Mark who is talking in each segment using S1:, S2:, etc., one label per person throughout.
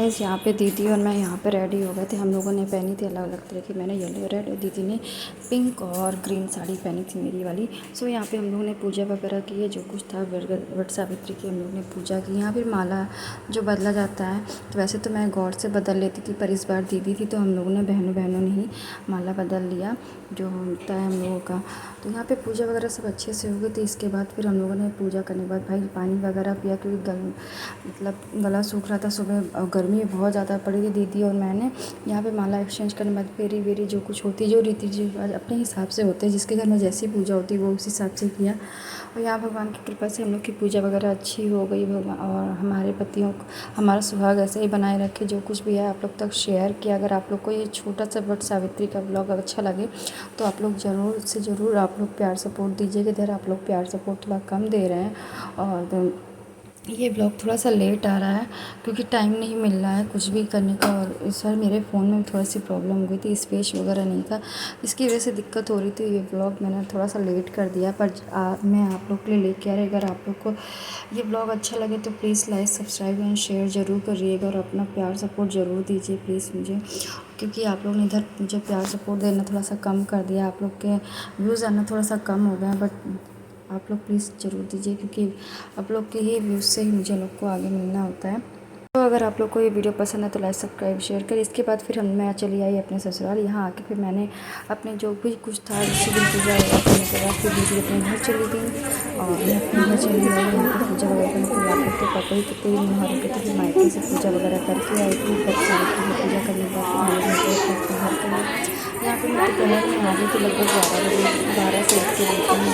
S1: Guys यहाँ पे दीदी और मैं यहाँ पे रेडी हो गए थे। हम लोगों ने पहनी थी अलग अलग तरह की। मैंने येलो रेड और दीदी ने पिंक और ग्रीन साड़ी पहनी थी मेरी वाली। सो यहाँ पे हम लोगों ने पूजा वगैरह की है। जो कुछ था वट सावित्री की हम लोग ने पूजा की। यहाँ फिर माला जो बदला जाता है, तो वैसे तो मैं गॉड से बदल लेती थी, पर इस बार दीदी थी तो हम लोगों ने बहनों बहनों ने ही माला बदल लिया जो होता है हम लोगों का। तो यहाँ पे पूजा वगैरह सब अच्छे से हो गई थी। इसके बाद फिर हम लोगों ने पूजा करने के बाद भाई पानी वगैरह पिया, क्योंकि मतलब गला सूख रहा था सुबह और गर्मी बहुत ज़्यादा पड़ी थी। दीदी और मैंने यहाँ पे माला एक्सचेंज करने के बाद फेरी वेरी जो कुछ होती है, जो रीति रिवाज अपने हिसाब से होते हैं, जिसके घर में जैसी पूजा होती है वो उस हिसाब से किया। और यहाँ भगवान की कृपा से हम लोग की पूजा वगैरह अच्छी हो गई। भगवान और हमारे पतियों को हमारा सुहाग ऐसे ही बनाए रखे। जो कुछ भी है आप लोग तक शेयर किया। अगर आप लोग को ये छोटा सा वट सावित्री का ब्लॉग अच्छा लगे तो आप लोग ज़रूर से ज़रूर आप लोग प्यार सपोर्ट दीजिएगा। इधर आप लोग प्यार सपोर्ट थोड़ा कम दे रहे हैं और ये ब्लॉग थोड़ा सा लेट आ रहा है क्योंकि टाइम नहीं मिल रहा है कुछ भी करने का। और इस बार मेरे फ़ोन में थोड़ी सी प्रॉब्लम हो गई थी, स्पेस वगैरह नहीं था, इसकी वजह से दिक्कत हो रही थी। ये ब्लॉग मैंने थोड़ा सा लेट कर दिया, पर मैं आप लोग के लिए लेके आ रही। अगर आप लोग को ये ब्लॉग अच्छा लगे तो please like subscribe and share ज़रूर करिएगा और अपना प्यार सपोर्ट ज़रूर दीजिए प्लीज़ मुझे, क्योंकि आप लोग ने इधर मुझे प्यार सपोर्ट देना थोड़ा सा कम कर दिया। आप लोग के व्यूज़ आना थोड़ा सा कम हो गया, बट आप लोग प्लीज़ ज़रूर दीजिए, क्योंकि आप लोग के ही व्यूज़ से ही मुझे लोग को आगे मिलना होता है। तो अगर आप लोग को ये वीडियो पसंद है तो लाइक सब्सक्राइब शेयर करें। इसके बाद फिर मैं चली आई अपने ससुराल। यहाँ आके फिर मैंने अपने जो भी कुछ था उसी दिन पूजा वगैरह करने के बाद फिर दीदी अपने घर चली गई और मैं अपने घर चली आई। यहाँ पर पूजा वगैरह करने के बाद तो पता ही कितने दिन वहाँ रुके थे। फिर मायके से पूजा वगैरह करके आई थी। फिर सावित्री की पूजा करने के बाद फिर हम लोग अपने घर के लिए यहाँ पर मैं दोपहर में आ गई थी, लगभग 12 बजे 12 से 1 के बीच में।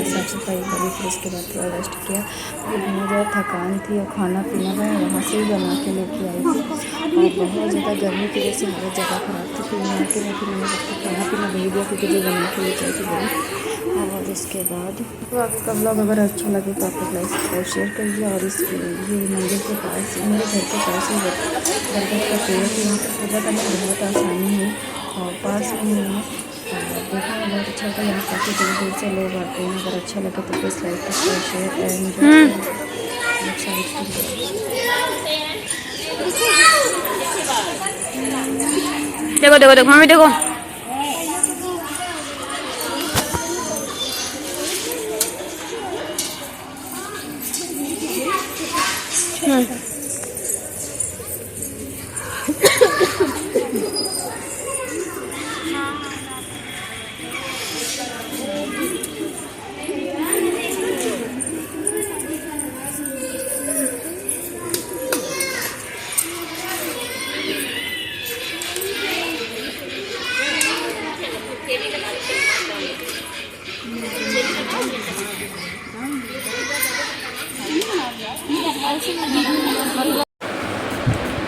S1: साफ़ सफाई करी, फिर उसके बाद थोड़ा रेस्ट किया। फिर बहुत ज़्यादा थकान थी और खाना पीना मैं वहाँ से ही बना के लेके आई थी और बहुत ज़्यादा गर्मी की वजह से हमारी जगह ख़राब थी। फिर यहाँ के फिर मैंने सबको खाना पीना भेज दिया, क्योंकि जो बना के लेके आई थी वही। और इसके बाद तो आगे का ब्लॉग अगर अच्छा लगे तो आप लोग लाइक सब्सक्राइब शेयर करिए। और इस ये मंदिर के पास मेरे घर के पास ही बरगद का पेड़ है, यहाँ पर पूजा करने में बहुत आसानी है और पास में ही है। देखने में बहुत अच्छा लगता है। यहाँ काफ़ी दूर दूर से लोग आते हैं। अगर अच्छा लगे तो प्लीज़ लाइक शेयर एंड
S2: देखो देखो देखो मम्मी देखो।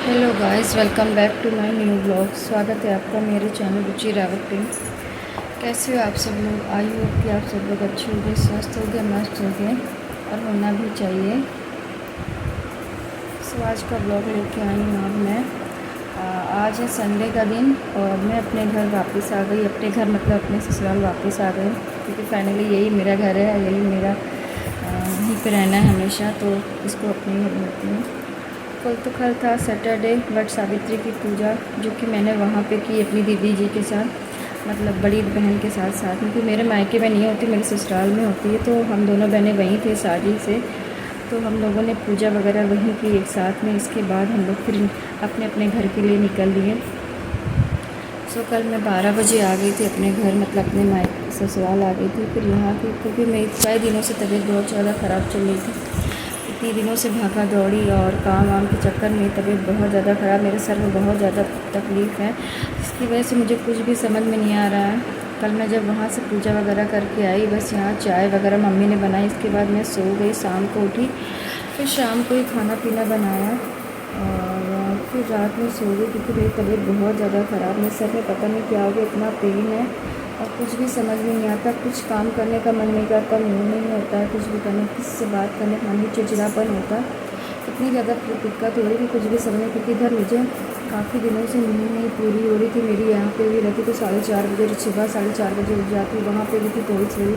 S1: Hello guys, welcome back to my new blog. स्वागत है आपका मेरे चैनल रुचि रावत पे। कैसे हो आप सब लोग? आई होप कि आप सब लोग अच्छे हो गए, स्वस्थ हो गए, मस्त हो गए और होना भी चाहिए। सो आज का ब्लॉग लेके आई हूँ अब मैं। आज है संडे का दिन और मैं अपने घर वापस आ गई। अपने घर मतलब अपने ससुराल वापस आ गई, क्योंकि फाइनली यही मेरा घर है, यही मेरा यहीं पे रहना है हमेशा, तो इसको अपने घर मिलती हूँ। कल तो खैर था सैटरडे, वट सावित्री की पूजा, जो कि मैंने वहाँ पे की अपनी दीदी जी के साथ, मतलब बड़ी बहन के साथ साथ में, क्योंकि मेरे मायके में नहीं होती, मेरे ससुराल में होती है। तो हम दोनों बहनें वहीं थे शादी से, तो हम लोगों ने पूजा वगैरह वहीं की एक साथ में। इसके बाद हम लोग फिर अपने अपने घर के लिए निकल लिए। सो कल मैं 12 बजे आ गई थी अपने घर, मतलब अपने मायके ससुराल आ गई थी। फिर यहाँ की क्योंकि मेरी कई दिनों से तबीयत बहुत ज़्यादा ख़राब चल रही थी। इतनी दिनों से भागा दौड़ी और काम वाम के चक्कर में तबीयत बहुत ज़्यादा ख़राब, मेरे सर में बहुत ज़्यादा तकलीफ़ है, इसकी वजह से मुझे कुछ भी समझ में नहीं आ रहा है। कल मैं जब वहाँ से पूजा वगैरह करके आई, बस यहाँ चाय वगैरह मम्मी ने बनाई। इसके बाद मैं सो गई, शाम को उठी, फिर शाम को ही खाना पीना बनाया और फिर रात में सो गई, क्योंकि मेरी तबीयत बहुत ज़्यादा ख़राब, मेरे सर में पता नहीं क्या हो गया, इतना पेन है और कुछ भी समझ में नहीं आता। कुछ काम करने का मन नहीं करता, मूड नहीं होता है कुछ भी करने, किसी से बात करने का मन नहीं, चिड़चिड़ापन होता। इतनी ज़्यादा दिक्कत हो रही थी कुछ भी समझ, क्योंकि इधर मुझे काफ़ी दिनों से नींद नहीं पूरी हो रही थी मेरी। यहाँ पे भी रहती तो 4:30 बजे, सुबह 4:30 बजे उठ जाती, वहाँ पे भी थी थोड़ी थोड़ी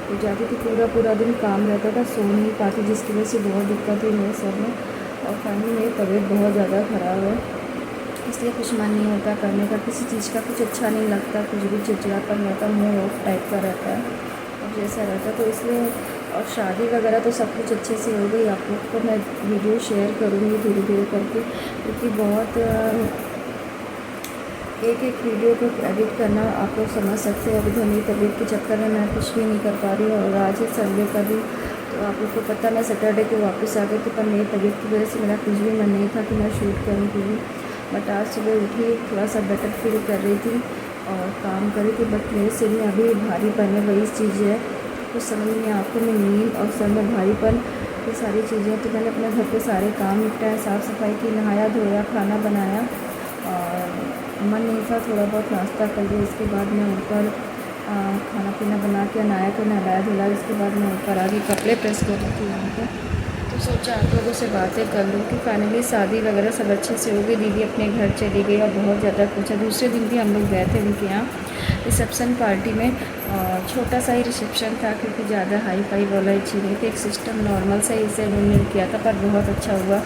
S1: हो जाती थी, पूरा दिन काम रहता था, सो नहीं पाती, जिसकी वजह से बहुत दिक्कत हुई मेरे सर में। और फाइनली मेरी तबीयत बहुत ज़्यादा ख़राब है, इसलिए कुछ मन नहीं होता करने का, किसी चीज़ का कुछ अच्छा नहीं लगता, कुछ भी चिड़चिड़ापन रहता, मूड ऑफ टाइप का रहता है और जैसा रहता, तो इसलिए। और शादी वगैरह तो सब कुछ अच्छे से हो गई। आप लोग को मैं वीडियो शेयर करूँगी धीरे धीरे करके, क्योंकि बहुत एक एक वीडियो को एडिट करना आप लोग समझ सकते हैं। अभी तो मेरी तबीयत के चक्कर में मैं कुछ भी नहीं कर पा रही हूँ। और आज ही संडे का भी तो आप लोग को पता, मैं सैटरडे को वापस आ गई थी, पर मेरी तबीयत की वजह से मेरा कुछ भी मन नहीं था कि मैं शूट करूँ कुछ भी। बट आज सुबह उठी, थोड़ा सा बेटर फील कर रही थी और काम कर रही थी, बट मेरे सिर में अभी भारीपन है, वही चीज़ है, कुछ समझ नहीं, आँखों में नींद और सर में भारीपन, ये सारी चीज़ें। तो मैंने अपने घर के सारे काम निपटाए, साफ़ सफाई की, नहाया धोया, खाना बनाया और मन नहीं था, थोड़ा बहुत नाश्ता कर लिया। इसके बाद मैं ऊपर खाना पीना बना के नहाया को नहलाया धुलाया, इसके बाद मैं ऊपर आ गई, कपड़े प्रेस कर रही थी यहाँ पर। तो सोचा आप लोगों से बातें कर लूँ कि फाइनली शादी वगैरह सब अच्छे से हो गई। दीदी अपने घर चली गई और बहुत ज़्यादा कुछ है। दूसरे दिन भी हम लोग गए थे उनके यहाँ रिसेप्शन पार्टी में, छोटा सा ही रिसेप्शन था, क्योंकि ज़्यादा हाई फाई वाला चीज़ नहीं थी, एक सिस्टम नॉर्मल सा ही से उन्होंने किया था, पर बहुत अच्छा हुआ।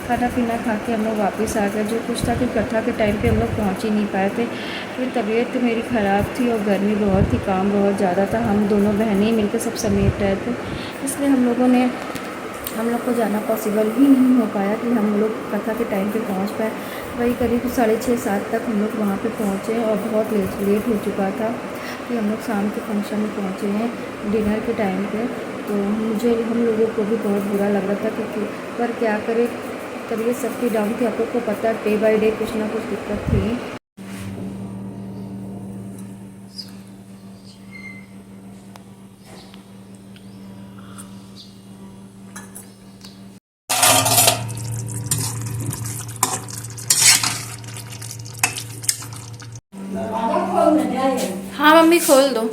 S1: खाना पीना खा के हम लोग वापस आ गए। जो कुछ था कि कथा के टाइम पे हम लोग पहुँच ही नहीं पाए थे, फिर तबीयत मेरी ख़राब थी और गर्मी बहुत थी, काम बहुत ज़्यादा था, हम दोनों बहनें मिलकर सब समेट रहे थे, इसलिए हम लोग को जाना पॉसिबल ही नहीं हो पाया कि हम लोग कथा के टाइम पे पहुंच पाए। वही करीब 6:30-7 तक हम लोग वहाँ पे पहुँचे और बहुत लेट हो चुका था कि हम लोग शाम के फंक्शन में पहुँचे हैं डिनर के टाइम पे। तो हम लोगों को भी बहुत बुरा लग रहा था, क्योंकि पर क्या करें, तबीयत सबकी डाउन थी, आप लोग को पता है, डे बाई डे कुछ ना कुछ दिक्कत थी।
S2: हाँ मम्मी खोल दो।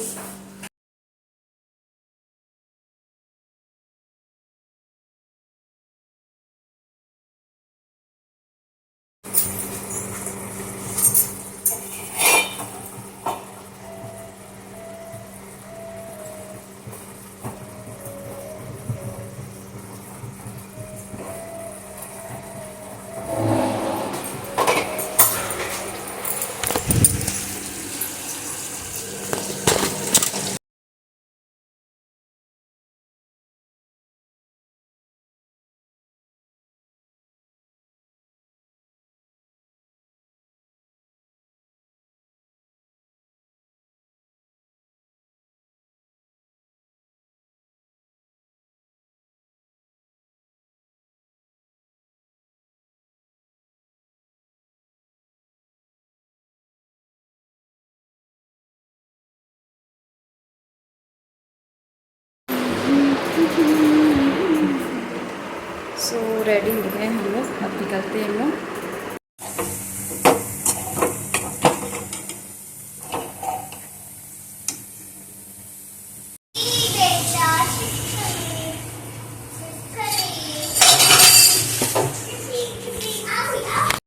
S1: सो रेडी हो गए हम लोग, अब निकलते हैं हम लोग।